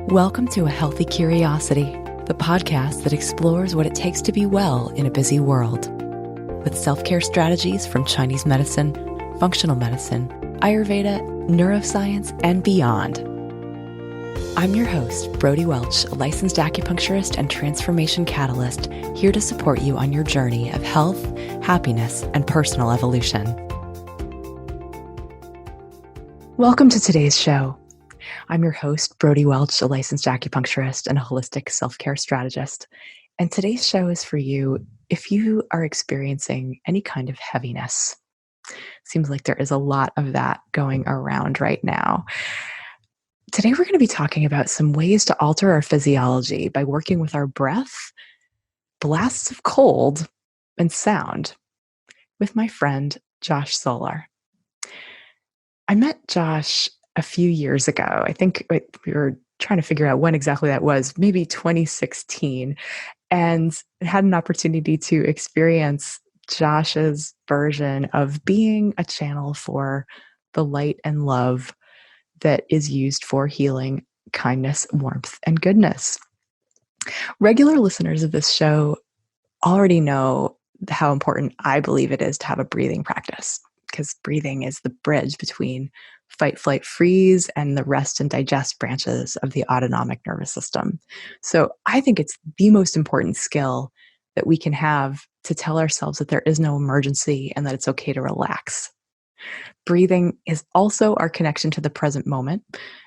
Welcome to A Healthy Curiosity, the podcast that explores what it takes to be well in a busy world. With self-care strategies from Chinese medicine, functional medicine, Ayurveda, neuroscience, and beyond. I'm your host, Brody Welch, a licensed acupuncturist and transformation catalyst, here to support you on your journey of health, happiness, and personal evolution. Welcome to today's show. I'm your host, Brody Welch, a licensed acupuncturist and a holistic self-care strategist. And today's show is for you if you are experiencing any kind of heaviness. Seems like there is a lot of that going around right now. Today, we're going to be talking about some ways to alter our physiology by working with our breath, blasts of cold, and sound with my friend, Josh Solar. I met Josh a few years ago. I think we were trying to figure out when exactly that was, maybe 2016, and had an opportunity to experience Josh's version of being a channel for the light and love that is used for healing, kindness, warmth, and goodness. Regular listeners of this show already know how important I believe it is to have a breathing practice, because breathing is the bridge between fight, flight, freeze, and the rest and digest branches of the autonomic nervous system. So I think it's the most important skill that we can have to tell ourselves that there is no emergency and that it's okay to relax. Breathing is also our connection to the present moment,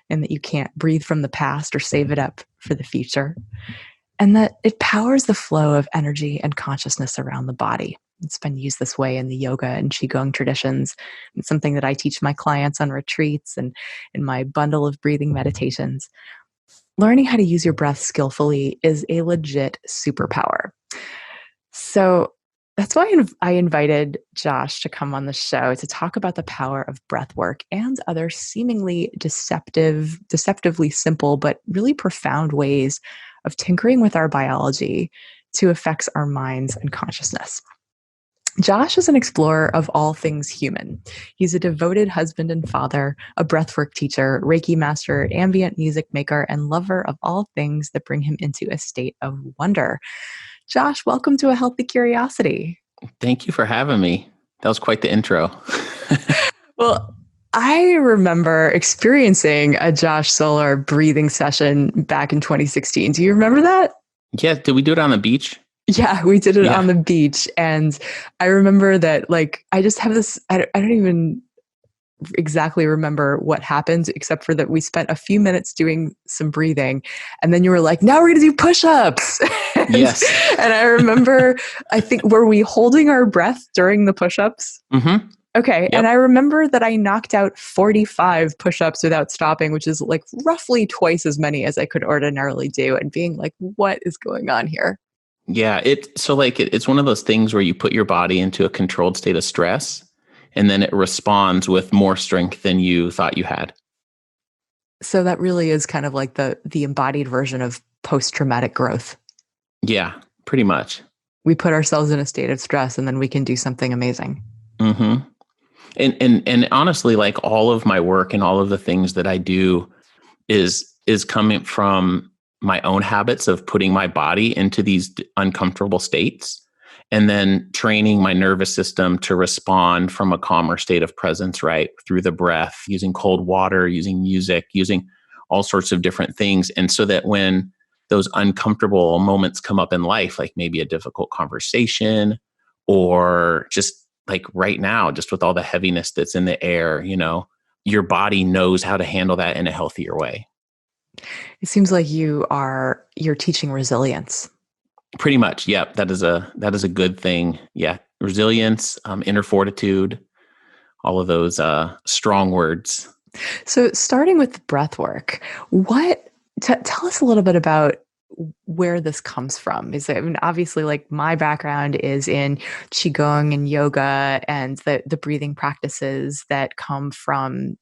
and that you can't breathe from the past or save it up for the future, and that it powers the flow of energy and consciousness around the body. It's been used this way in the yoga and qigong traditions. It's something that I teach my clients on retreats and in my bundle of breathing meditations. Learning how to use your breath skillfully is a legit superpower. So that's why I invited Josh to come on the show to talk about the power of breathwork and other seemingly deceptively simple, but really profound ways of tinkering with our biology to affect our minds and consciousness. Josh is an explorer of all things human. He's a devoted husband and father, a breathwork teacher, Reiki master, ambient music maker, and lover of all things that bring him into a state of wonder. Josh, welcome to A Healthy Curiosity. Thank you for having me. That was quite the intro. Well, I remember experiencing a Josh Solar breathing session back in 2016. Do you remember that? Yeah. Did we do it on the beach? Yeah, we did it on the beach. And I remember that, I just have this, I don't even exactly remember what happened, except for that we spent a few minutes doing some breathing. And then you were like, now we're going to do push-ups. Yes. And I remember, I think, were we holding our breath during the push-ups? Mm-hmm. Okay. Yep. And I remember that I knocked out 45 push-ups without stopping, which is roughly twice as many as I could ordinarily do, and being like, what is going on here? Yeah. It's one of those things where you put your body into a controlled state of stress, and then it responds with more strength than you thought you had. So that really is kind of like the embodied version of post-traumatic growth. Yeah, pretty much. We put ourselves in a state of stress, and then we can do something amazing. Mm-hmm. And honestly, all of my work and all of the things that I do is coming from my own habits of putting my body into these uncomfortable states, and then training my nervous system to respond from a calmer state of presence, right? Through the breath, using cold water, using music, using all sorts of different things. And so that when those uncomfortable moments come up in life, like maybe a difficult conversation, or just right now, just with all the heaviness that's in the air, your body knows how to handle that in a healthier way. It seems like you're teaching resilience. Pretty much. Yeah. That is a good thing. Yeah. Resilience, inner fortitude, all of those strong words. So starting with the breath work, tell us a little bit about where this comes from. Obviously, my background is in qigong and yoga and the breathing practices that come from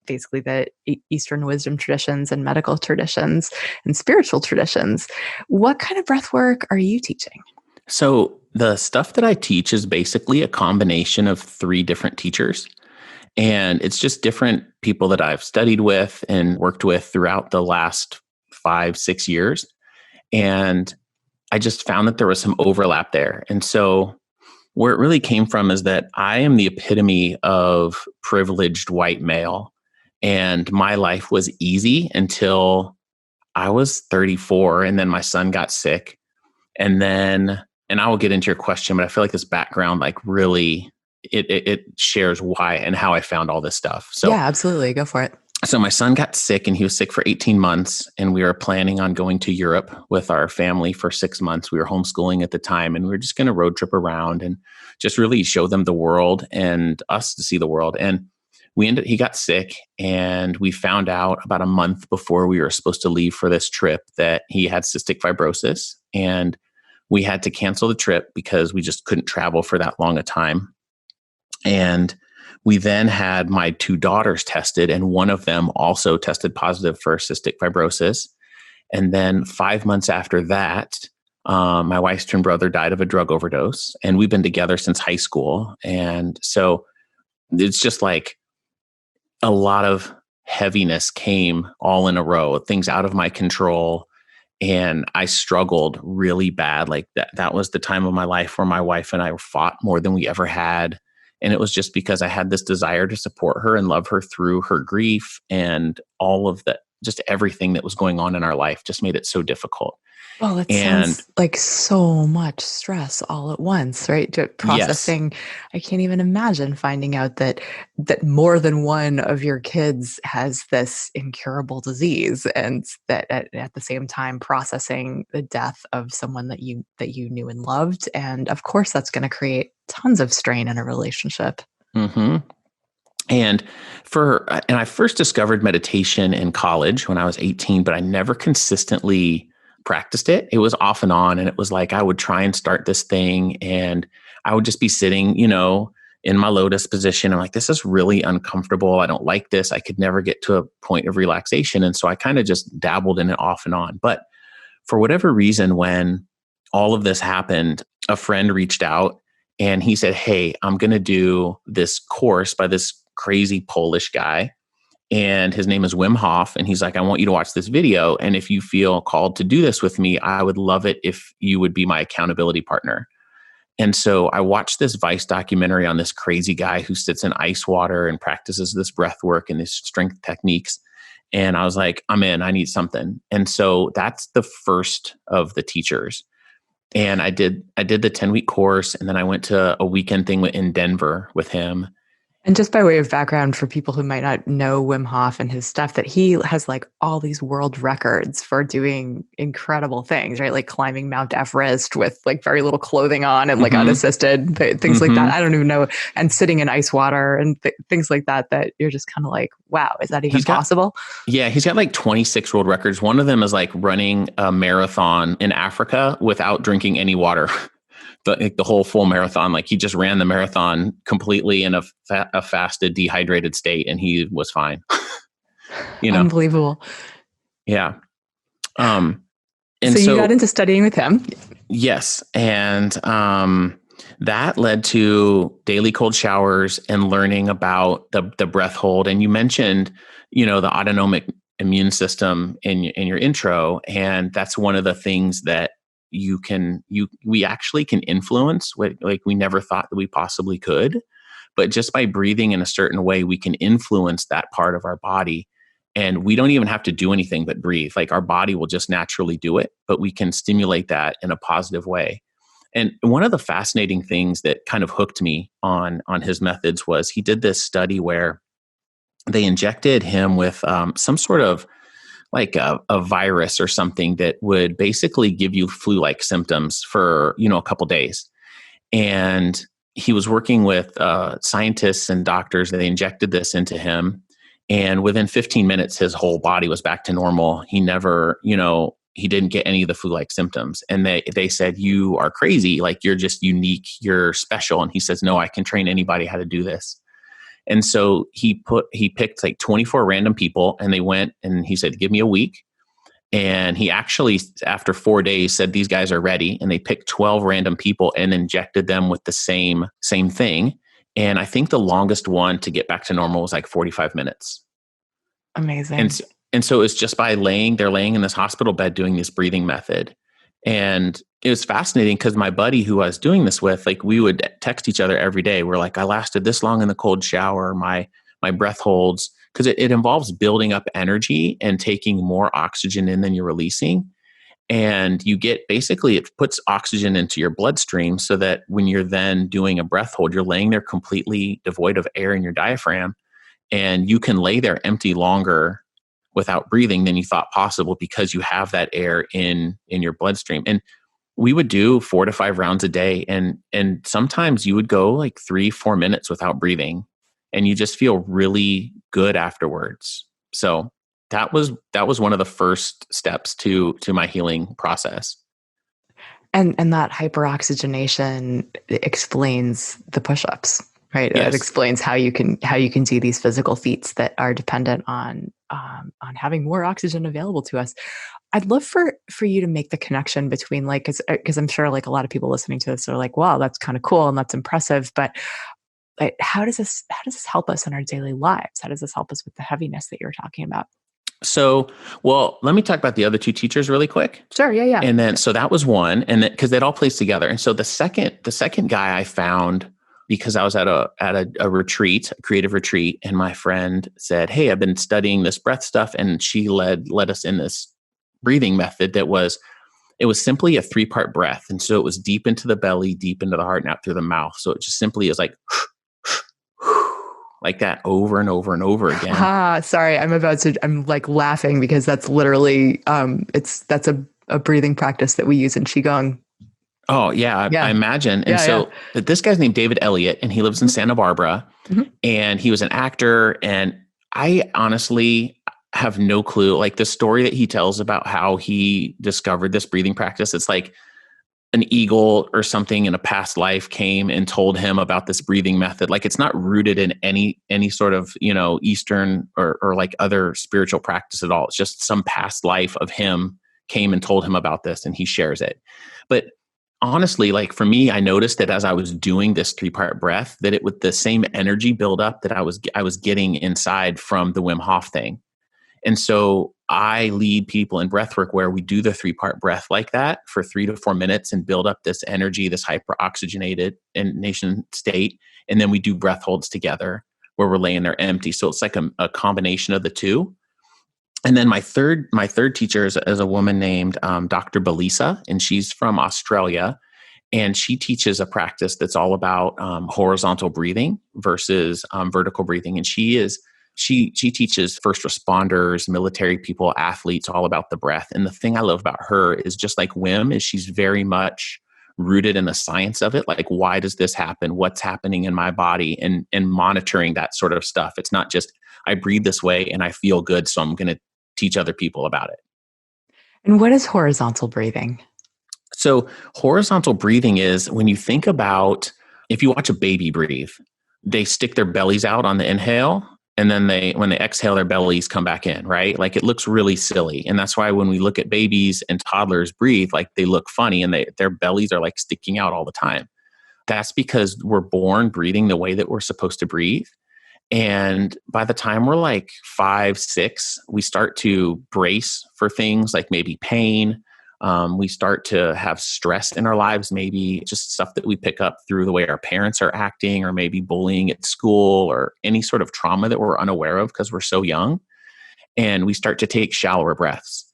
basically the Eastern wisdom traditions and medical traditions and spiritual traditions. What kind of breath work are you teaching? So the stuff that I teach is basically a combination of 3 different teachers. And it's just different people that I've studied with and worked with throughout the last 5, 6 years. And I just found that there was some overlap there. And so where it really came from is that I am the epitome of privileged white male. And my life was easy until I was 34. And then my son got sick. And I will get into your question, but I feel like this background, like really, it shares why and how I found all this stuff. Yeah, absolutely. Go for it. So my son got sick and he was sick for 18 months and we were planning on going to Europe with our family for 6 months. We were homeschooling at the time and we were just going to road trip around and just really show them the world and us to see the world. And he got sick and we found out about a month before we were supposed to leave for this trip that he had cystic fibrosis, and we had to cancel the trip because we just couldn't travel for that long a time. And we then had my 2 daughters tested, and one of them also tested positive for cystic fibrosis. And then 5 months after that, my wife's twin brother died of a drug overdose, and we've been together since high school. And so it's just like a lot of heaviness came all in a row, things out of my control. And I struggled really bad. Like that was the time of my life where my wife and I fought more than we ever had. And it was just because I had this desire to support her and love her through her grief, and all of that, just everything that was going on in our life just made it so difficult. Well, it And sounds like so much stress all at once, right? yes, Processing. I can't even imagine finding out that more than one of your kids has this incurable disease, and that at the same time processing the death of someone that you knew and loved. And of course, that's going to create tons of strain in a relationship. hmm and I first discovered meditation in college when I was 18, but I never consistently practiced it. It was off and on. And it was like, I would try and start this thing and I would just be sitting, in my lotus position. I'm like, this is really uncomfortable. I don't like this. I could never get to a point of relaxation. And so I kind of just dabbled in it off and on. But for whatever reason, when all of this happened, a friend reached out and he said, "Hey, I'm going to do this course by this crazy Polish guy. And his name is Wim Hof. And he's like, I want you to watch this video. And if you feel called to do this with me, I would love it if you would be my accountability partner." And so I watched this Vice documentary on this crazy guy who sits in ice water and practices this breath work and these strength techniques. And I was like, I'm in, I need something. And so that's the first of the teachers. And I did the 10-week course, and then I went to a weekend thing in Denver with him. And just by way of background for people who might not know Wim Hof and his stuff, that he has like all these world records for doing incredible things, right? Like climbing Mount Everest with like very little clothing on and like Mm-hmm. unassisted, things like Mm-hmm. that. I don't even know. And sitting in ice water and things like that, that you're just kind of like, wow, is that even He's got possible? Yeah, he's got like 26 world records. One of them is like running a marathon in Africa without drinking any water. The whole full marathon, like he just ran the marathon completely in a fasted, dehydrated state, and he was fine. you know, Unbelievable. yeah. Um, and So you got so into studying with him. yes, and that led to daily cold showers and learning about the breath hold. And you mentioned, the autonomic immune system in your intro, and that's one of the things that we actually can influence, like we never thought that we possibly could. But just by breathing in a certain way, we can influence that part of our body. And we don't even have to do anything but breathe. Like our body will just naturally do it, but we can stimulate that in a positive way. And one of the fascinating things that kind of hooked me on his methods was he did this study where they injected him with some sort of like a virus or something that would basically give you flu-like symptoms for, a couple days. And he was working with scientists and doctors. They injected this into him. And within 15 minutes, his whole body was back to normal. He never, he didn't get any of the flu-like symptoms. And they said, "You are crazy. Like you're just unique. You're special." And he says, "No, I can train anybody how to do this." And so he picked like 24 random people, and they went, and he said, "Give me a week." And he actually, after 4 days, said, "These guys are ready." And they picked 12 random people and injected them with the same thing. And I think the longest one to get back to normal was like 45 minutes. And Amazing. And so it's just by they're laying in this hospital bed doing this breathing method. And it was fascinating because my buddy who I was doing this with, like we would text each other every day. We're like, I lasted this long in the cold shower. My breath holds, because it involves building up energy and taking more oxygen in than you're releasing. And you get, basically it puts oxygen into your bloodstream so that when you're then doing a breath hold, you're laying there completely devoid of air in your diaphragm, and you can lay there empty longer without breathing than you thought possible because you have that air in your bloodstream. And we would do 4 to 5 rounds a day, and sometimes you would go like 3-4 minutes without breathing, and you just feel really good afterwards. So that was one of the first steps to my healing process. And that hyperoxygenation explains the push-ups, right? It Yes. explains how you can do these physical feats that are dependent on having more oxygen available to us. I'd love for you to make the connection between, like, because I'm sure like a lot of people listening to this are like, wow, that's kind of cool and that's impressive, but like, how does this help us in our daily lives? How does this help us with the heaviness that you were talking about? So, well, let me talk about the other 2 teachers really quick. Sure. Yeah. Yeah. And then, so that was one, and because that all plays together. And so the second guy I found, because I was at a retreat, a creative retreat, and my friend said, "Hey, I've been studying this breath stuff," and she led us in this breathing method that was, it was simply a 3-part breath, and so it was deep into the belly, deep into the heart, and out through the mouth. So it just simply is like like that over and over and over again. Sorry, I'm like laughing because that's literally, that's a breathing practice that we use in Qigong. Oh yeah, I Yeah. imagine. And Yeah. Yeah. so this guy's named David Elliott, and he lives in Santa Barbara, Mhm. and he was an actor. And I honestly have no clue. Like the story that he tells about how he discovered this breathing practice, it's like an eagle or something in a past life came and told him about this breathing method. Like it's not rooted in any sort of, Eastern or like other spiritual practice at all. It's just some past life of him came and told him about this, and he shares it. But honestly, like for me, I noticed that as I was doing this 3-part breath, that it with the same energy buildup that I was getting inside from the Wim Hof thing. And so I lead people in breathwork where we do the 3-part breath like that for 3 to 4 minutes and build up this energy, this hyper-oxygenated nation state. And then we do breath holds together where we're laying there empty. So it's like a combination of the two. And then my third teacher is a woman named Dr. Belisa, and she's from Australia. And she teaches a practice that's all about horizontal breathing versus vertical breathing. And she teaches first responders, military people, athletes, all about the breath. And the thing I love about her is, just like Wim, is she's very much rooted in the science of it. Like, why does this happen? What's happening in my body? And monitoring that sort of stuff. It's not just, I breathe this way and I feel good, so I'm going to teach other people about it. And what is horizontal breathing? So horizontal breathing is when you think about, if you watch a baby breathe, they stick their bellies out on the inhale, and then when they exhale, their bellies come back in, right? Like it looks really silly. And that's why when we look at babies and toddlers breathe, like they look funny and their bellies are like sticking out all the time. That's because we're born breathing the way that we're supposed to breathe. And by the time we're like 5, 6, we start to brace for things like maybe pain. We start to have stress in our lives, maybe just stuff that we pick up through the way our parents are acting, or maybe bullying at school, or any sort of trauma that we're unaware of because we're so young. And we start to take shallower breaths.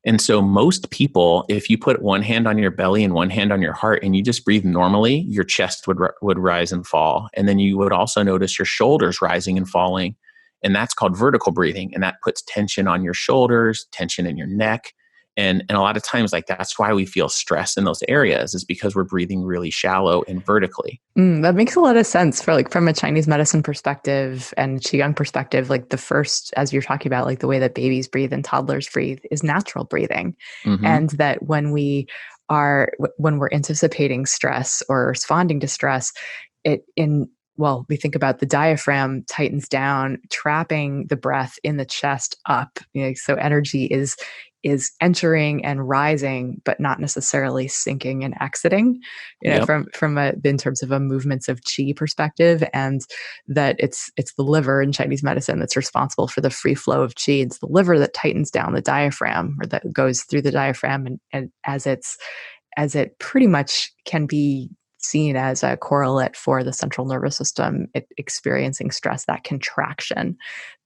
And so most people, if you put one hand on your belly and one hand on your heart and you just breathe normally, your chest would rise and fall. And then you would also notice your shoulders rising and falling. And that's called vertical breathing. And that puts tension on your shoulders, tension in your neck. And a lot of times, like, that's why we feel stress in those areas, is because we're breathing really shallow and vertically. That makes a lot of sense for, like, from a Chinese medicine perspective and Qigong perspective. Like the first, as you're talking about, like the way that babies breathe and toddlers breathe is natural breathing. Mm-hmm. And that when we're anticipating stress or responding to stress, we think about the diaphragm tightens down, trapping the breath in the chest up. So energy is is entering and rising, but not necessarily sinking and exiting, Yep. in terms of a movements of qi perspective, and that it's the liver in Chinese medicine that's responsible for the free flow of qi. It's the liver that tightens down the diaphragm, or that goes through the diaphragm, and as it pretty much can be seen as a correlate for the central nervous system experiencing stress, that contraction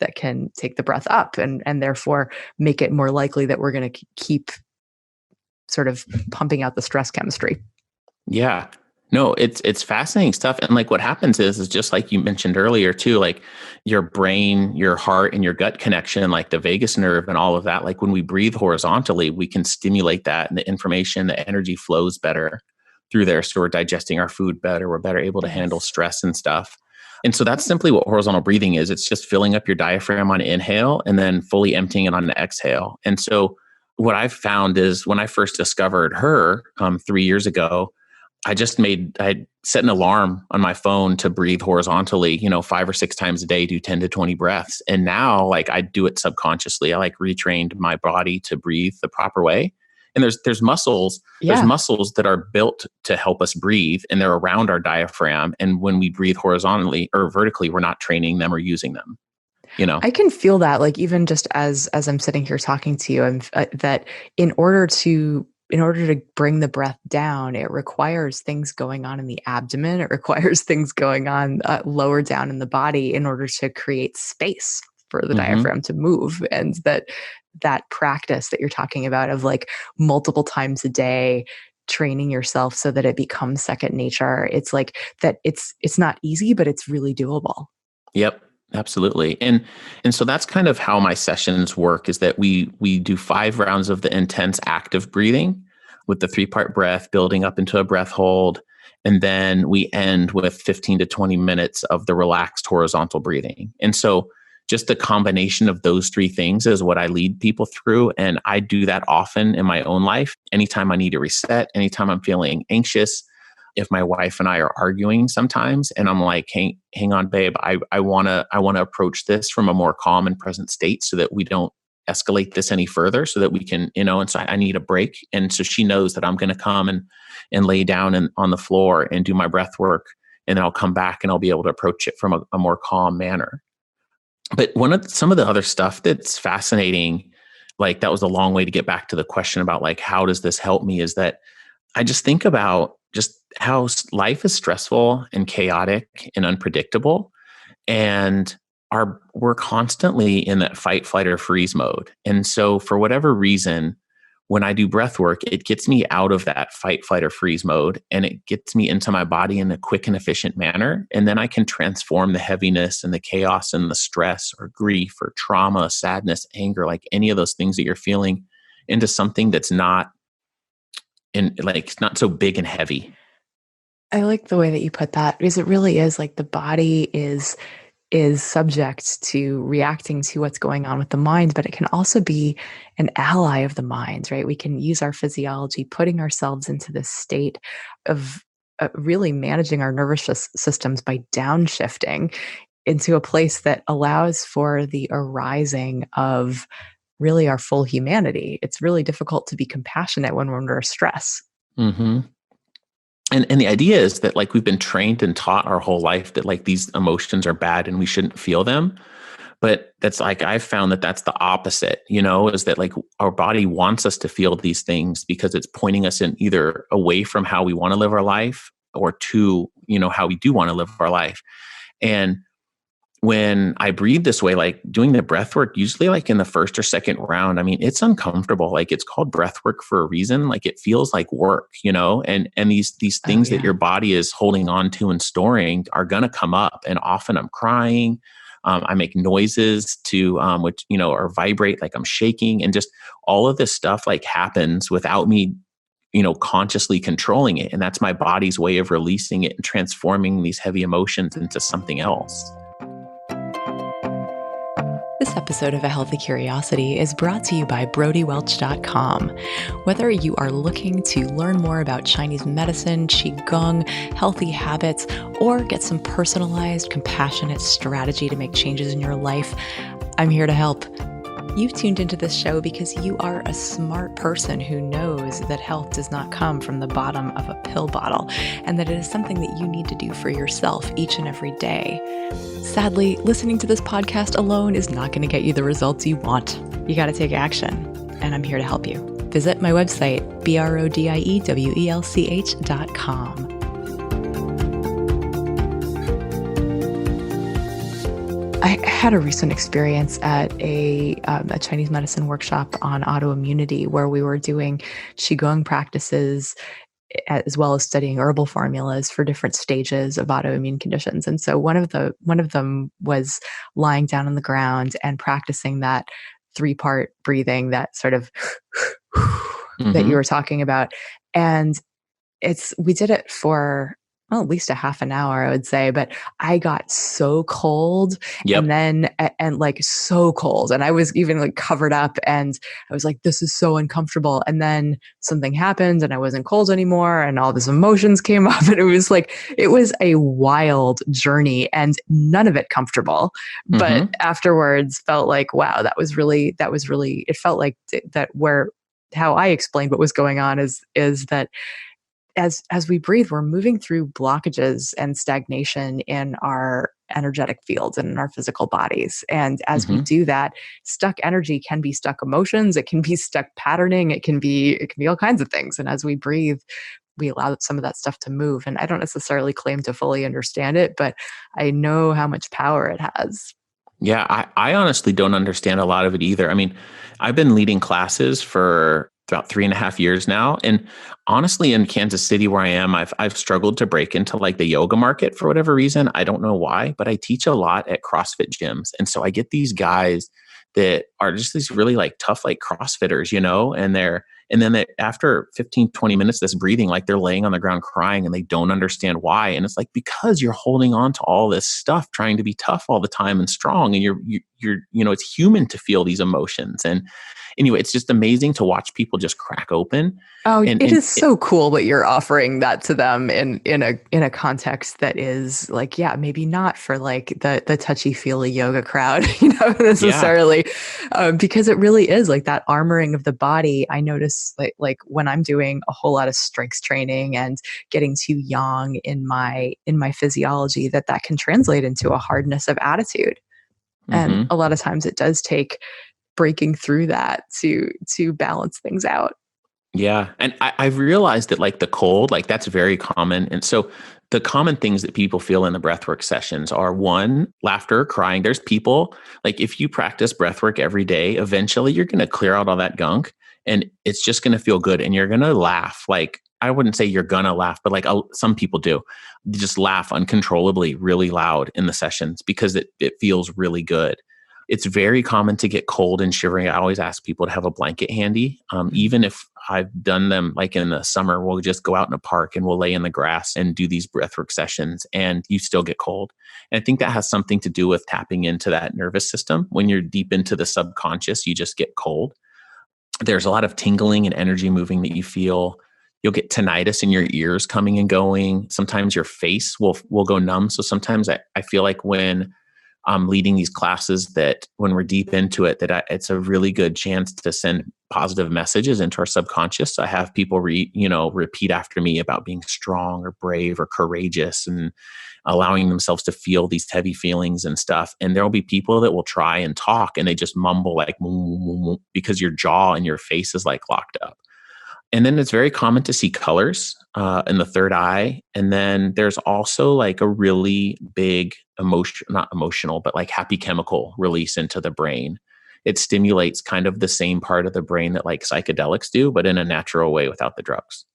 that can take the breath up, and therefore make it more likely that we're going to keep sort of pumping out the stress chemistry. Yeah. No, it's fascinating stuff. And like what happens is just like you mentioned earlier too, like your brain, your heart, and your gut connection, like the vagus nerve and all of that. Like when we breathe horizontally, we can stimulate that, and the information, the energy flows better through there. So we're digesting our food better. We're better able to handle Yes. stress and stuff. And so that's simply what horizontal breathing is. It's just filling up your diaphragm on inhale and then fully emptying it on the exhale. And so what I've found is when I first discovered her 3 years ago, I set an alarm on my phone to breathe horizontally, 5 or 6 times a day, do 10 to 20 breaths. And now like I do it subconsciously. I like retrained my body to breathe the proper way. And there's muscles that are built to help us breathe, and they're around our diaphragm. And when we breathe horizontally or vertically, we're not training them or using them. I can feel that, like, even just as I'm sitting here talking to you, that in order to bring the breath down, it requires things going on in the abdomen. It requires things going on lower down in the body in order to create space for the diaphragm to move. And that practice that you're talking about of like multiple times a day training yourself so that it becomes second nature, it's like that it's not easy, but it's really doable. Yep, absolutely. And so that's kind of how my sessions work, is that we do 5 rounds of the intense active breathing with the 3-part breath building up into a breath hold. And then we end with 15 to 20 minutes of the relaxed horizontal breathing. And so just the combination of those 3 things is what I lead people through. And I do that often in my own life. Anytime I need to reset, anytime I'm feeling anxious, if my wife and I are arguing sometimes and I'm like, hang on, babe, I want to approach this from a more calm and present state so that we don't escalate this any further, so that we can, and so I need a break. And so she knows that I'm going to come and lay down on the floor and do my breath work. And then I'll come back and I'll be able to approach it from a more calm manner. But some of the other stuff that's fascinating, like that was a long way to get back to the question about like, how does this help me, is that I just think about just how life is stressful and chaotic and unpredictable. And we're constantly in that fight, flight, or freeze mode. And so for whatever reason, when I do breath work, it gets me out of that fight, flight, or freeze mode, and it gets me into my body in a quick and efficient manner. And then I can transform the heaviness and the chaos and the stress or grief or trauma, sadness, anger, like any of those things that you're feeling, into something that's not so big and heavy. I like the way that you put that, because it really is like the body is subject to reacting to what's going on with the mind, but it can also be an ally of the mind, right? We can use our physiology, putting ourselves into this state of really managing our nervous systems by downshifting into a place that allows for the arising of really our full humanity. It's really difficult to be compassionate when we're under stress. Mm-hmm. And the idea is that like we've been trained and taught our whole life that like these emotions are bad and we shouldn't feel them. But that's like, I've found that that's the opposite, is that like our body wants us to feel these things because it's pointing us in either away from how we want to live our life or to, how we do want to live our life. And when I breathe this way, like doing the breath work, usually like in the first or second round, I mean, it's uncomfortable. Like it's called breath work for a reason. Like it feels like work, and these things that your body is holding on to and storing are going to come up. And often I'm crying. I make noises which, or vibrate, like I'm shaking, and just all of this stuff like happens without me, consciously controlling it. And that's my body's way of releasing it and transforming these heavy emotions into something else. This episode of A Healthy Curiosity is brought to you by BrodyWelch.com. Whether you are looking to learn more about Chinese medicine, Qigong, healthy habits, or get some personalized, compassionate strategy to make changes in your life, I'm here to help. You've tuned into this show because you are a smart person who knows that health does not come from the bottom of a pill bottle and that it is something that you need to do for yourself each and every day. Sadly, listening to this podcast alone is not going to get you the results you want. You got to take action, and I'm here to help you. Visit my website, BRODIEWELCH.com. I had a recent experience at a Chinese medicine workshop on autoimmunity where we were doing Qigong practices as well as studying herbal formulas for different stages of autoimmune conditions. And so one of them was lying down on the ground and practicing that 3-part breathing, that sort of that you were talking about. And we did it for at least a half an hour, I would say, but I got so cold and like so cold. And I was even like covered up and I was like, this is so uncomfortable. And then something happened and I wasn't cold anymore and all these emotions came up and it was a wild journey and none of it comfortable. But afterwards felt like, wow, that was really, it felt like how I explained what was going on is that as we breathe, we're moving through blockages and stagnation in our energetic fields and in our physical bodies. And as we do that, stuck energy can be stuck emotions. It can be stuck patterning. It can be all kinds of things. And as we breathe, we allow some of that stuff to move. And I don't necessarily claim to fully understand it, but I know how much power it has. Yeah, I honestly don't understand a lot of it either. I mean, I've been leading classes for about 3.5 years now. And honestly, in Kansas City where I am, I've struggled to break into like the yoga market for whatever reason. I don't know why, but I teach a lot at CrossFit gyms. And so I get these guys that are just these really like tough, like CrossFitters, and then after 15, 20 minutes, this breathing, like they're laying on the ground crying and they don't understand why. And it's like, because you're holding on to all this stuff, trying to be tough all the time and strong. And you're, it's human to feel these emotions. And anyway, it's just amazing to watch people just crack open. Oh, it is so cool that you're offering that to them in a context that is like, yeah, maybe not for like the touchy-feely yoga crowd, necessarily, because it really is like that armoring of the body. I notice like when I'm doing a whole lot of strength training and getting too young in my physiology, that can translate into a hardness of attitude. And a lot of times it does take breaking through that to balance things out. Yeah. And I've realized that like the cold, like that's very common. And so the common things that people feel in the breathwork sessions are, one, laughter, crying. There's people like, if you practice breathwork every day, eventually you're going to clear out all that gunk and it's just going to feel good. And you're going to laugh. Like, I wouldn't say you're going to laugh, but like some people do. They just laugh uncontrollably, really loud in the sessions because it feels really good. It's very common to get cold and shivering. I always ask people to have a blanket handy. Even if I've done them like in the summer, we'll just go out in a park and we'll lay in the grass and do these breathwork sessions and you still get cold. And I think that has something to do with tapping into that nervous system. When you're deep into the subconscious, you just get cold. There's a lot of tingling and energy moving that you feel. You'll get tinnitus in your ears coming and going. Sometimes your face will go numb. So sometimes I feel like when I'm leading these classes that when we're deep into it, it's a really good chance to send positive messages into our subconscious. So I have people repeat after me about being strong or brave or courageous and allowing themselves to feel these heavy feelings and stuff. And there'll be people that will try and talk and they just mumble like because your jaw and your face is like locked up. And then it's very common to see colors in the third eye. And then there's also like a really big not emotional, but like happy chemical release into the brain. It stimulates kind of the same part of the brain that like psychedelics do, but in a natural way without the drugs.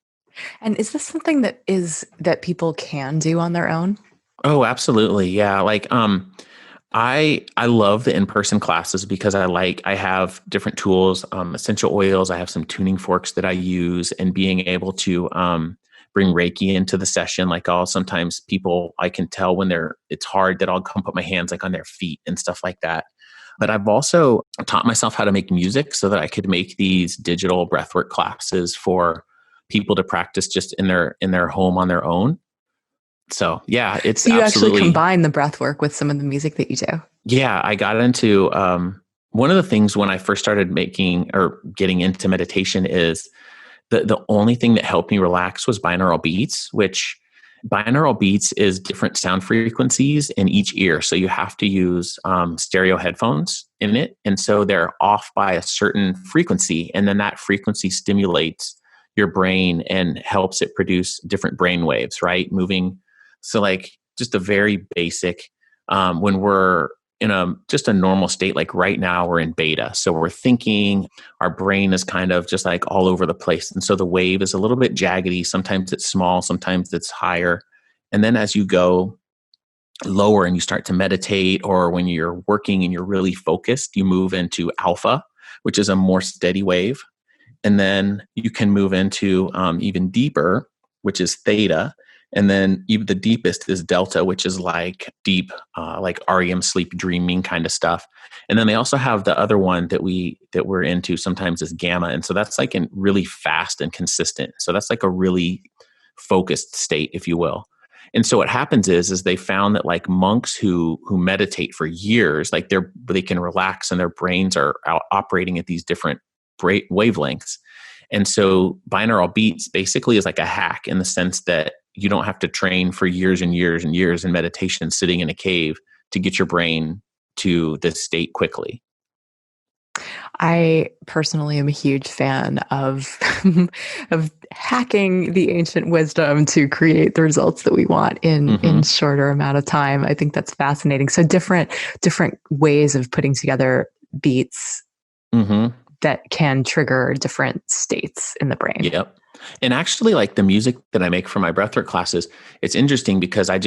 And is this something that people can do on their own? Oh, absolutely. Yeah. Like, I love the in-person classes because I have different tools, essential oils. I have some tuning forks that I use and being able to, bring Reiki into the session. Like sometimes people, I can tell when it's hard that I'll come put my hands like on their feet and stuff like that. But I've also taught myself how to make music so that I could make these digital breathwork classes for people to practice just in their home on their own. So yeah, it's so you absolutely actually combine the breath work with some of the music that you do. Yeah, I got into one of the things when I first started making or getting into meditation is the only thing that helped me relax was binaural beats, which binaural beats is different sound frequencies in each ear. So you have to use stereo headphones in it. And so they're off by a certain frequency. And then that frequency stimulates your brain and helps it produce different brain waves, right? Moving. So like just a very basic, when we're in just a normal state, like right now we're in beta. So we're thinking, our brain is kind of just like all over the place. And so the wave is a little bit jaggedy. Sometimes it's small, sometimes it's higher. And then as you go lower and you start to meditate, or when you're working and you're really focused, you move into alpha, which is a more steady wave. And then you can move into even deeper, which is theta. And then even the deepest is delta, which is like deep, like REM sleep dreaming kind of stuff. And then they also have the other one that we're into sometimes is gamma. And so that's like really fast and consistent. So that's like a really focused state, if you will. And so what happens is they found that like monks who meditate for years, like they can relax and their brains are operating at these different wavelengths. And so binaural beats basically is like a hack in the sense that you don't have to train for years and years and years in meditation sitting in a cave to get your brain to this state quickly. I personally am a huge fan of of hacking the ancient wisdom to create the results that we want in shorter amount of time. I think that's fascinating. So different ways of putting together beats that can trigger different states in the brain. Yep. And actually, like the music that I make for my breathwork classes, it's interesting because I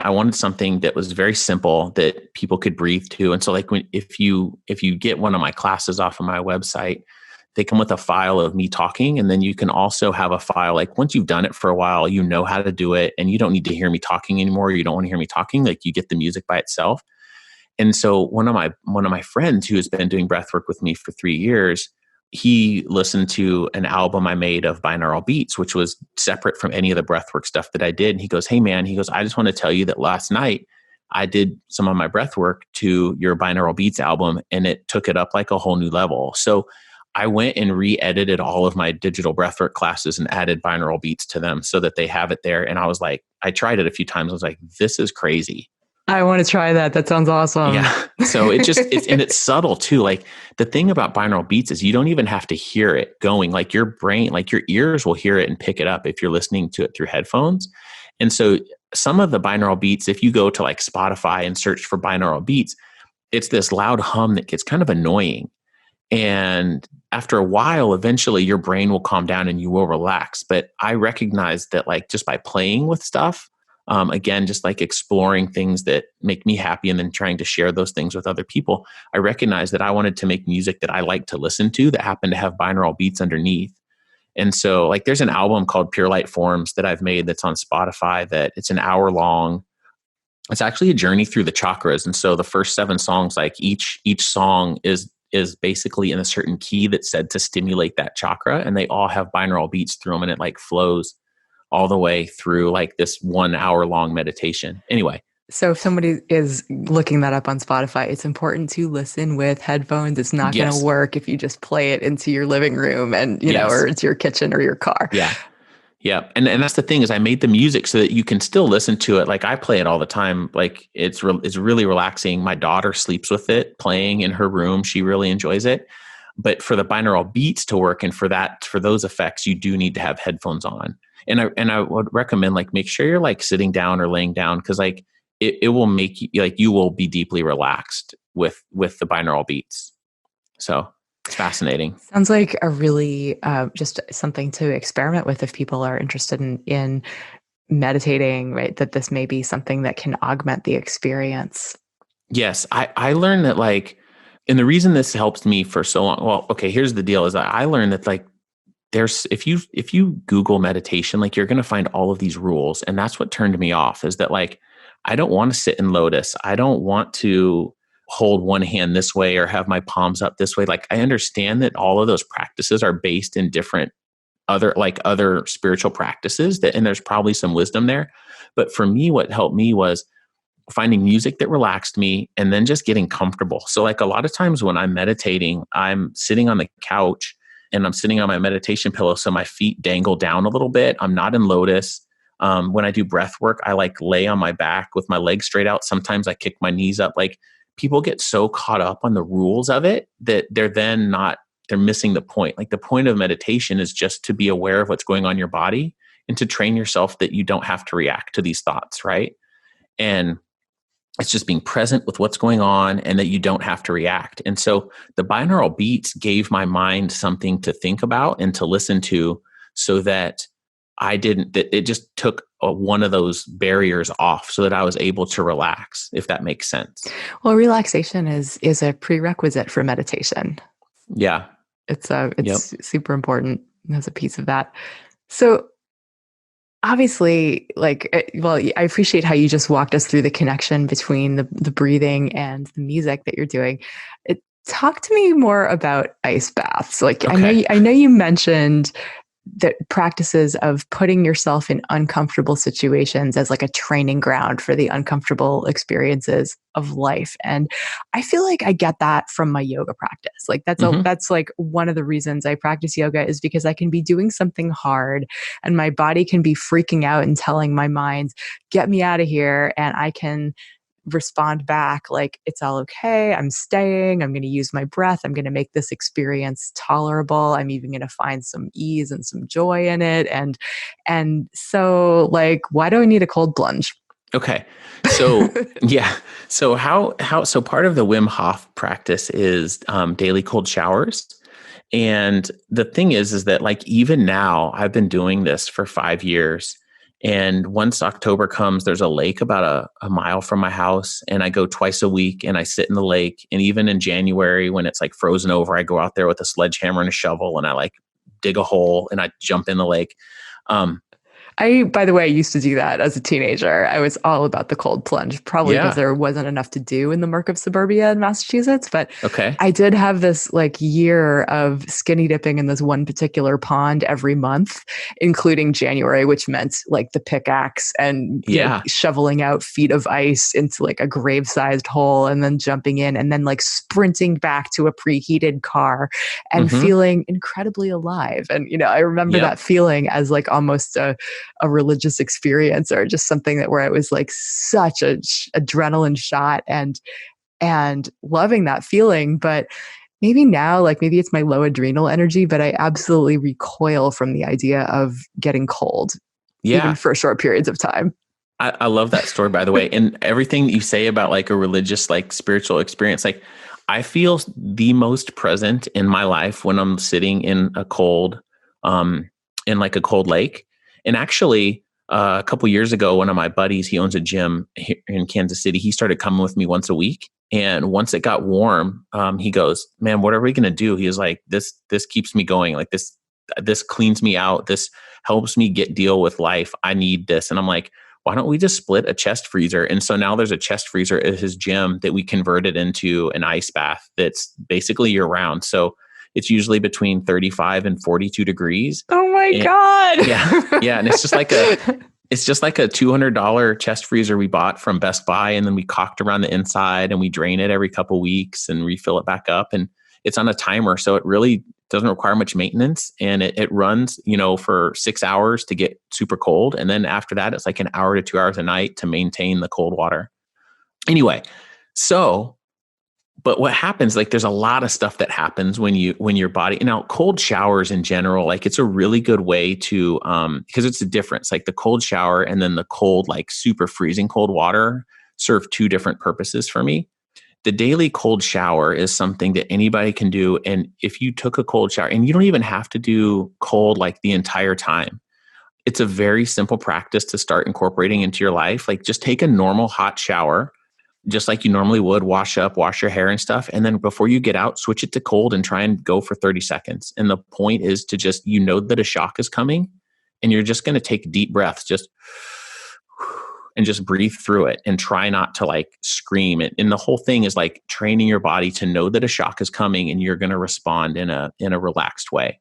wanted something that was very simple that people could breathe to. And so like if you get one of my classes off of my website, they come with a file of me talking. And then you can also have a file, like once you've done it for a while, you know how to do it and you don't need to hear me talking anymore. You don't want to hear me talking. Like you get the music by itself. And so one of my friends who has been doing breathwork with me for 3 years, he listened to an album I made of binaural beats, which was separate from any of the breathwork stuff that I did. And he goes, "Hey man," he goes, "I just want to tell you that last night I did some of my breathwork to your binaural beats album and it took it up like a whole new level." So I went and re-edited all of my digital breathwork classes and added binaural beats to them so that they have it there. And I was like, I tried it a few times. I was like, this is crazy. I want to try that. That sounds awesome. Yeah. So it's subtle too. Like the thing about binaural beats is you don't even have to hear it going. Like your brain, like your ears will hear it and pick it up if you're listening to it through headphones. And so some of the binaural beats, if you go to like Spotify and search for binaural beats, it's this loud hum that gets kind of annoying. And after a while, eventually your brain will calm down and you will relax. But I recognize that like just by playing with stuff, again, just like exploring things that make me happy and then trying to share those things with other people, I recognized that I wanted to make music that I like to listen to that happened to have binaural beats underneath. And so like there's an album called Pure Light Forms that I've made that's on Spotify that it's an hour long. It's actually a journey through the chakras. And so the first 7 songs, like each song is basically in a certain key that's said to stimulate that chakra. And they all have binaural beats through them and it like flows all the way through like this 1 hour long meditation. Anyway. So if somebody is looking that up on Spotify, it's important to listen with headphones. It's not going to work if you just play it into your living room and, you know, or it's your kitchen or your car. Yeah. Yeah. And that's the thing is I made the music so that you can still listen to it. Like I play it all the time. Like it's really relaxing. My daughter sleeps with it playing in her room. She really enjoys it. But for the binaural beats to work and for those effects, you do need to have headphones on. And I would recommend like make sure you're like sitting down or laying down because like it will make you like you will be deeply relaxed with the binaural beats. So it's fascinating. Sounds like a really just something to experiment with if people are interested in meditating, right? That this may be something that can augment the experience. Yes, I learned that like, and the reason this helps me for so long. Well, okay, here's the deal: is I learned that like there's if you Google meditation, like you're going to find all of these rules, and that's what turned me off. Is that like I don't want to sit in lotus. I don't want to hold one hand this way or have my palms up this way. Like I understand that all of those practices are based in different other spiritual practices and there's probably some wisdom there. But for me, what helped me was finding music that relaxed me, and then just getting comfortable. So like a lot of times when I'm meditating, I'm sitting on the couch and I'm sitting on my meditation pillow. So my feet dangle down a little bit. I'm not in lotus. When I do breath work, I like lay on my back with my legs straight out. Sometimes I kick my knees up. Like people get so caught up on the rules of it that they're missing the point. Like the point of meditation is just to be aware of what's going on in your body and to train yourself that you don't have to react to these thoughts, right? And it's just being present with what's going on and that you don't have to react. And so the binaural beats gave my mind something to think about and to listen to, so that it just took one of those barriers off so that I was able to relax, if that makes sense. Well, relaxation is a prerequisite for meditation. Yeah. It's super important as a piece of that. So obviously, I appreciate how you just walked us through the connection between the breathing and the music that you're doing. Talk to me more about ice baths. Like, Okay. I know you mentioned the practices of putting yourself in uncomfortable situations as like a training ground for the uncomfortable experiences of life. And I feel like I get that from my yoga practice. Like that's like one of the reasons I practice yoga, is because I can be doing something hard and my body can be freaking out and telling my mind, get me out of here. And I can respond back like, it's all okay. I'm staying. I'm going to use my breath. I'm going to make this experience tolerable. I'm even going to find some ease and some joy in it. And so like, why do I need a cold plunge? Okay. So yeah. So so part of the Wim Hof practice is daily cold showers. And the thing is that like, even now I've been doing this for 5 years. And once October comes, there's a lake about a mile from my house, and I go twice a week and I sit in the lake. And even in January, when it's like frozen over, I go out there with a sledgehammer and a shovel and I like dig a hole and I jump in the lake. By the way, I used to do that as a teenager. I was all about the cold plunge, probably because Yeah. there wasn't enough to do in the murk of suburbia in Massachusetts. But Okay. I did have this like year of skinny dipping in this one particular pond every month, including January, which meant like the pickaxe and Yeah. shoveling out feet of ice into like a grave-sized hole and then jumping in and then like sprinting back to a preheated car and feeling incredibly alive. And, I remember Yep. that feeling as like almost a religious experience, or just something that where it was like such a adrenaline shot and loving that feeling. But maybe now, like maybe it's my low adrenal energy, but I absolutely recoil from the idea of getting cold, even Yeah. for short periods of time. I love that story, by the way. And everything that you say about like a religious, like spiritual experience, like I feel the most present in my life when I'm sitting in in like a cold lake. And actually, a couple years ago, one of my buddies, he owns a gym here in Kansas City. He started coming with me once a week. And once it got warm, he goes, man, what are we going to do? He was like, this keeps me going. Like this cleans me out. This helps me deal with life. I need this. And I'm like, why don't we just split a chest freezer? And so now there's a chest freezer at his gym that we converted into an ice bath that's basically year round. So it's usually between 35 and 42 degrees. Oh my God. Yeah. Yeah. And it's just like a $200 chest freezer we bought from Best Buy. And then we caulked around the inside and we drain it every couple of weeks and refill it back up. And it's on a timer. So it really doesn't require much maintenance, and it runs, for 6 hours to get super cold. And then after that, it's like an hour to 2 hours a night to maintain the cold water. Anyway, but what happens, like there's a lot of stuff that happens when your body, cold showers in general, like it's a really good way to, because it's a difference, like the cold shower and then the cold, like super freezing cold water serve two different purposes for me. The daily cold shower is something that anybody can do. And if you took a cold shower, and you don't even have to do cold like the entire time, it's a very simple practice to start incorporating into your life. Like just take a normal hot shower, just like you normally would, wash your hair and stuff. And then before you get out, switch it to cold and try and go for 30 seconds. And the point is to just, that a shock is coming, and you're just going to take deep breaths, and just breathe through it and try not to like scream it. And the whole thing is like training your body to know that a shock is coming and you're going to respond in a relaxed way.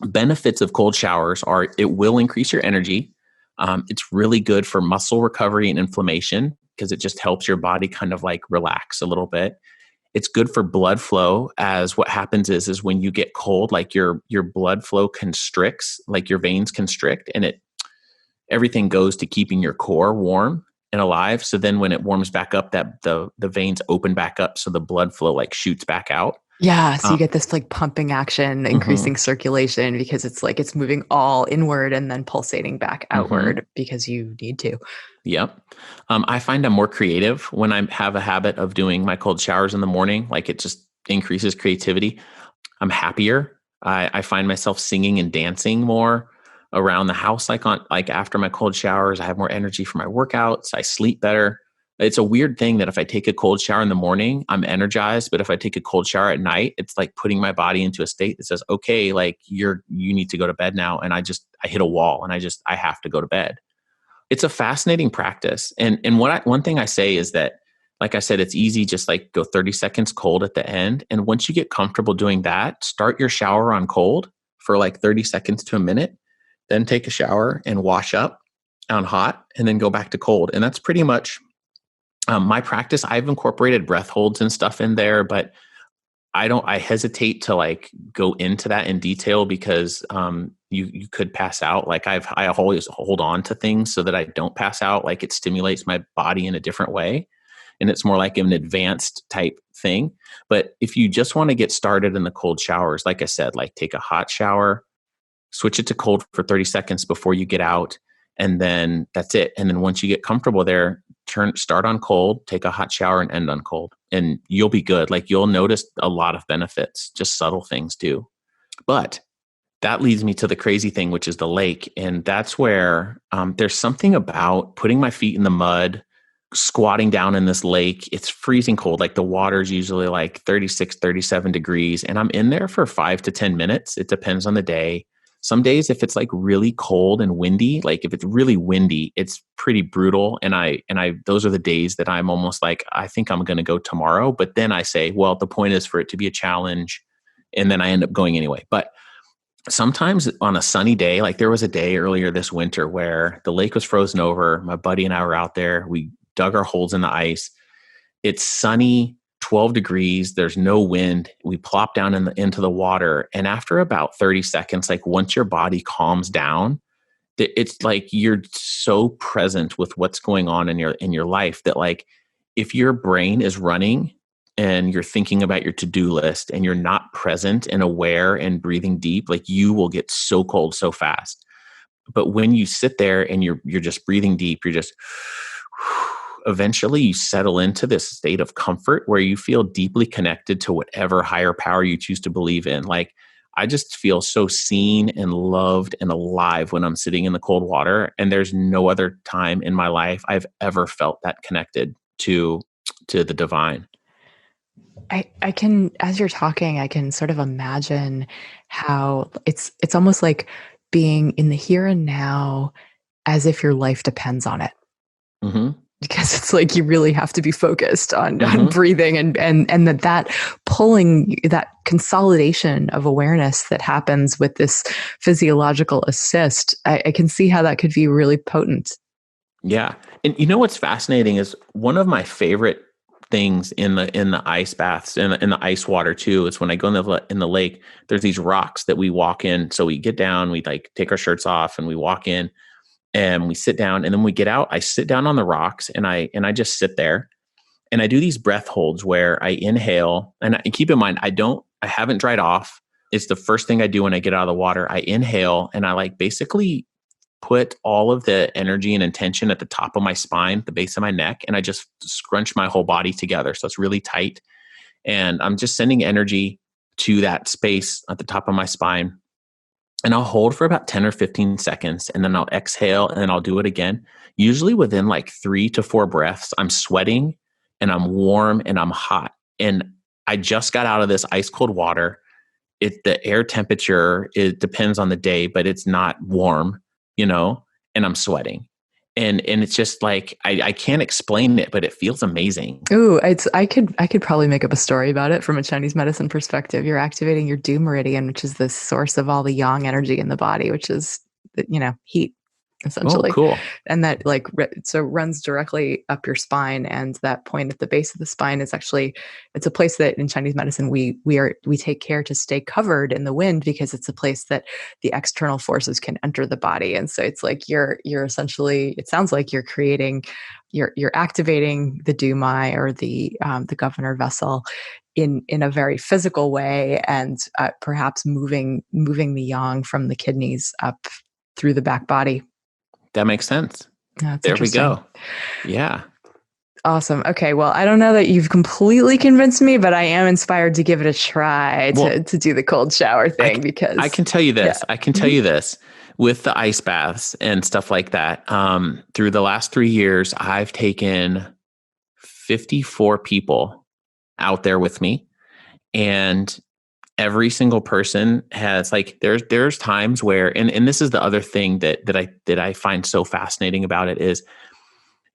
Benefits of cold showers are it will increase your energy. It's really good for muscle recovery and inflammation because it just helps your body kind of like relax a little bit. It's good for blood flow, as what happens is when you get cold, like your blood flow constricts, like your veins constrict, and everything goes to keeping your core warm and alive. So then when it warms back up, that the veins open back up, so the blood flow like shoots back out. Yeah, so Uh, you get this like pumping action, mhm, increasing circulation because it's like it's moving all inward and then pulsating back mhm. outward because you need to. Yep. I find I'm more creative when I have a habit of doing my cold showers in the morning. Like it just increases creativity. I'm happier. I find myself singing and dancing more around the house. Like after my cold showers, I have more energy for my workouts. I sleep better. It's a weird thing that if I take a cold shower in the morning, I'm energized. But if I take a cold shower at night, it's like putting my body into a state that says, okay, like you need to go to bed now. And I hit a wall and I have to go to bed. It's a fascinating practice. And one thing I say is that, like I said, it's easy, just like go 30 seconds cold at the end. And once you get comfortable doing that, start your shower on cold for like 30 seconds to a minute, then take a shower and wash up on hot and then go back to cold. And that's pretty much my practice. I've incorporated breath holds and stuff in there, but I hesitate to like go into that in detail because you could pass out. Like I always hold on to things so that I don't pass out. Like it stimulates my body in a different way, and it's more like an advanced type thing. But if you just want to get started in the cold showers, like I said, like take a hot shower, switch it to cold for 30 seconds before you get out, and then that's it. And then once you get comfortable there, start on cold, take a hot shower, and end on cold, and you'll be good. Like you'll notice a lot of benefits, just subtle things too. But that leads me to the crazy thing, which is the lake. And that's where there's something about putting my feet in the mud, squatting down in this lake. It's freezing cold. Like the water's usually like 36, 37 degrees. And I'm in there for 5 to 10 minutes. It depends on the day. Some days, if it's like really cold and windy, like if it's really windy, it's pretty brutal. Those are the days that I'm almost like, I think I'm going to go tomorrow. But then I say, well, the point is for it to be a challenge. And then I end up going anyway. But sometimes on a sunny day, like there was a day earlier this winter where the lake was frozen over. My buddy and I were out there. We dug our holes in the ice. It's sunny, 12 degrees. There's no wind. We plop down into the water. And after about 30 seconds, like once your body calms down, it's like you're so present with what's going on in your life that like if your brain is running and you're thinking about your to-do list and you're not present and aware and breathing deep, like you will get so cold so fast. But when you sit there and you're just breathing deep, you're just eventually you settle into this state of comfort where you feel deeply connected to whatever higher power you choose to believe in. Like I just feel so seen and loved and alive when I'm sitting in the cold water. And there's no other time in my life I've ever felt that connected to the divine. I can, as you're talking, I can sort of imagine how it's almost like being in the here and now as if your life depends on it. Hmm. Because it's like you really have to be focused on Hmm. breathing and that pulling, that consolidation of awareness that happens with this physiological assist. I can see how that could be really potent. Yeah. And you know what's fascinating is one of my favorite things in the ice baths and in the ice water too is when I go in the lake, there's these rocks that we walk in. So we get down, we like take our shirts off and we walk in and we sit down and then we get out. I sit down on the rocks and I just sit there and I do these breath holds where I inhale and keep in mind I haven't dried off. It's the first thing I do when I get out of the water. I inhale and I like basically put all of the energy and intention at the top of my spine, the base of my neck, and I just scrunch my whole body together. So it's really tight. And I'm just sending energy to that space at the top of my spine. And I'll hold for about 10 or 15 seconds and then I'll exhale and then I'll do it again. Usually within like 3 to 4 breaths, I'm sweating and I'm warm and I'm hot. And I just got out of this ice cold water. The air temperature, it depends on the day, but it's not warm, you know, and I'm sweating. And it's just like I can't explain it, but it feels amazing. Ooh, I could probably make up a story about it from a Chinese medicine perspective. You're activating your Du meridian, which is the source of all the yang energy in the body, which is heat. Oh, essentially. cool. And that so runs directly up your spine. And that point at the base of the spine is actually, it's a place that in Chinese medicine, we take care to stay covered in the wind, because it's a place that the external forces can enter the body. And so it's like you're essentially, it sounds like you're creating, you're activating the dumai, or the governor vessel, in a very physical way, and perhaps moving the yang from the kidneys up through the back body. That makes sense. That's There we interesting. go. Yeah. Awesome. Okay. Well, I don't know that you've completely convinced me, but I am inspired to give it a try Well, to do the cold shower thing, I because can tell you yeah. this. I can tell Mhm. you this with the ice baths and stuff like that. Through the last 3 years, I've taken 54 people out there with me, and every single person has like there's times where and this is the other thing that I find so fascinating about it is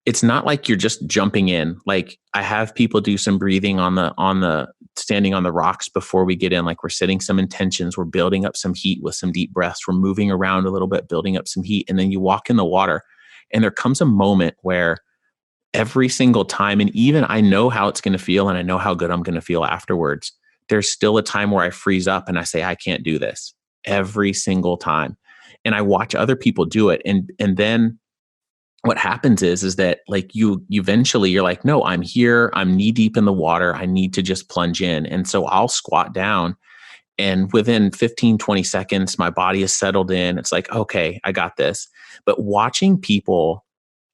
it's not like you're just jumping in. Like I have people do some breathing on the standing on the rocks before we get in. Like we're setting some intentions. We're building up some heat with some deep breaths. We're moving around a little bit, building up some heat. And then you walk in the water. And there comes a moment where every single time, and even I know how it's going to feel and I know how good I'm going to feel afterwards. There's still a time where I freeze up and I say, I can't do this every single time. And I watch other people do it. And then what happens is that like you eventually you're like, no, I'm here, I'm knee deep in the water, I need to just plunge in. And so I'll squat down, and within 15-20 seconds my body is settled in. It's like, okay, I got this. But watching people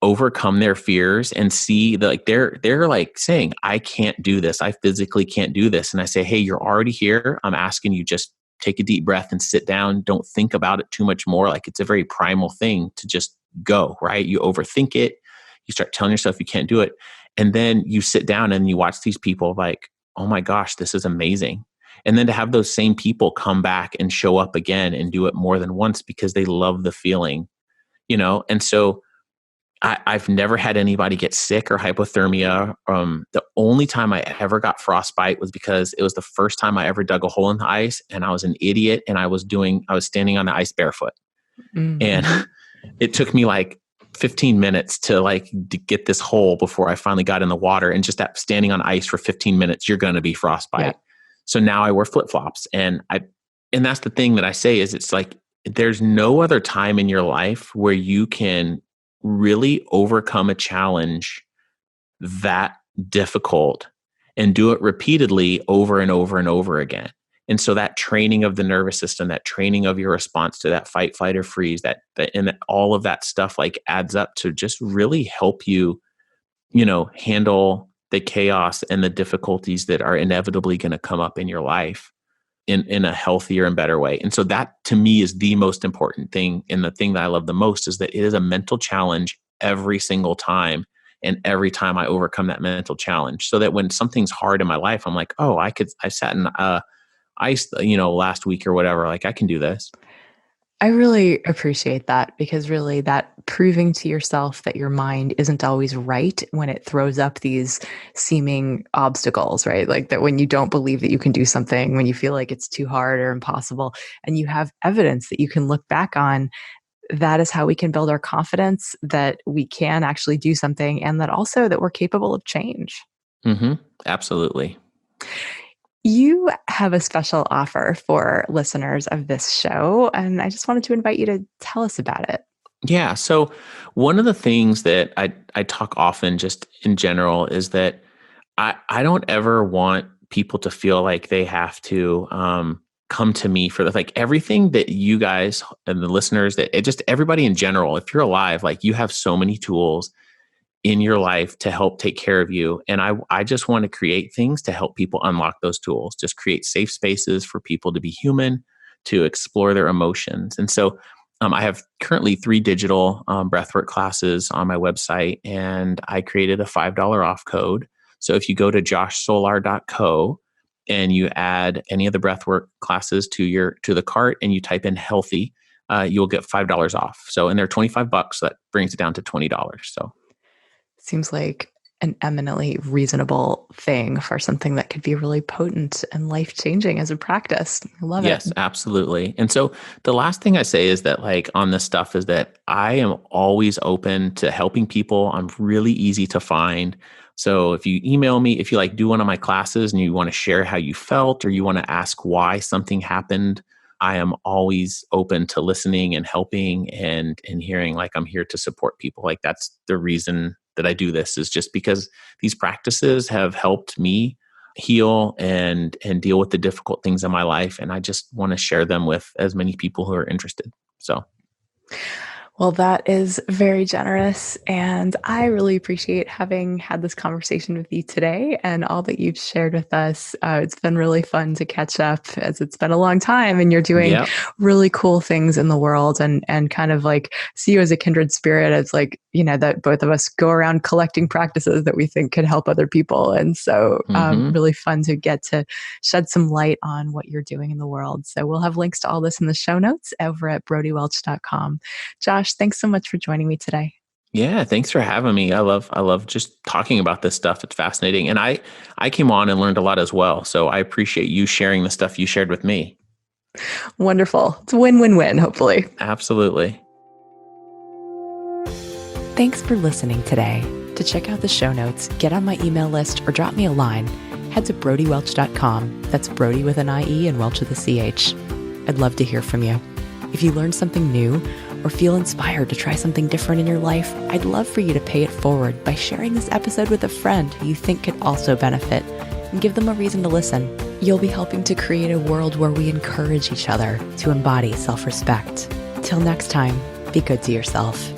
overcome their fears and see that like they're like saying, I can't do this, I physically can't do this. And I say, hey, you're already here, I'm asking you, just take a deep breath and sit down. Don't think about it too much more. Like it's a very primal thing to just go, right? You overthink it, you start telling yourself you can't do it, and then you sit down and you watch these people like, oh my gosh, this is amazing. And then to have those same people come back and show up again and do it more than once because they love the feeling, and so I've never had anybody get sick or hypothermia. The only time I ever got frostbite was because it was the first time I ever dug a hole in the ice, and I was an idiot, and I was standing on the ice barefoot, and Mm-hmm. it took me like 15 minutes to get this hole before I finally got in the water. And just that standing on ice for 15 minutes, you're going to be Yeah. frostbite. So now I wear flip flops, and that's the thing that I say is it's like there's no other time in your life where you can really overcome a challenge that difficult and do it repeatedly over and over and over again. And so that training of the nervous system, that training of your response to that fight, flight, or freeze, and all of that stuff like adds up to just really help you, handle the chaos and the difficulties that are inevitably going to come up in your life in a healthier and better way. And so that to me is the most important thing. And the thing that I love the most is that it is a mental challenge every single time. And every time I overcome that mental challenge, so that when something's hard in my life, I'm like, oh, I sat in ice, last week or whatever. Like I can do this. I really appreciate that, because really that proving to yourself that your mind isn't always right when it throws up these seeming obstacles, right? Like that when you don't believe that you can do something, when you feel like it's too hard or impossible, and you have evidence that you can look back on, that is how we can build our confidence that we can actually do something, and that also that we're capable of change. Hmm. Absolutely. You have a special offer for listeners of this show, and I just wanted to invite you to tell us about it. Yeah. So one of the things that I talk often just in general is that I don't ever want people to feel like they have to come to me for like everything that you guys and the listeners, that just everybody in general, if you're alive, like you have so many tools in your life to help take care of you. And I just want to create things to help people unlock those tools, just create safe spaces for people to be human, to explore their emotions. And so I have currently 3 digital breathwork classes on my website, and I created a $5 off code. So if you go to joshsolar.co and you add any of the breathwork classes to the cart and you type in healthy, you'll get $5 off. So, and they're $25, so that brings it down to $20. So Seems like an eminently reasonable thing for something that could be really potent and life-changing as a practice. I love it. Yes, absolutely. And so the last thing I say is that, like, on this stuff is that I am always open to helping people. I'm really easy to find. So if you email me, if you like do one of my classes and you want to share how you felt or you want to ask why something happened, I am always open to listening and helping and hearing. Like, I'm here to support people. Like, that's the reason that I do this, is just because these practices have helped me heal and deal with the difficult things in my life, and I just want to share them with as many people who are interested. So Well, that is very generous. And I really appreciate having had this conversation with you today and all that you've shared with us. It's been really fun to catch up, as it's been a long time and you're doing yeah. really cool things in the world, and kind of like see you as a kindred spirit. It's like, that both of us go around collecting practices that we think could help other people. And so Hmm. really fun to get to shed some light on what you're doing in the world. So we'll have links to all this in the show notes over at brodywelch.com. Josh, thanks so much for joining me today. Yeah, thanks for having me. I love just talking about this stuff. It's fascinating. And I came on and learned a lot as well. So I appreciate you sharing the stuff you shared with me. Wonderful. It's a win-win-win, hopefully. Absolutely. Thanks for listening today. To check out the show notes, get on my email list, or drop me a line, head to brodywelch.com. That's Brody with an IE and Welch with a CH. I'd love to hear from you. If you learned something new or feel inspired to try something different in your life, I'd love for you to pay it forward by sharing this episode with a friend who you think could also benefit, and give them a reason to listen. You'll be helping to create a world where we encourage each other to embody self-respect. Till next time, be good to yourself.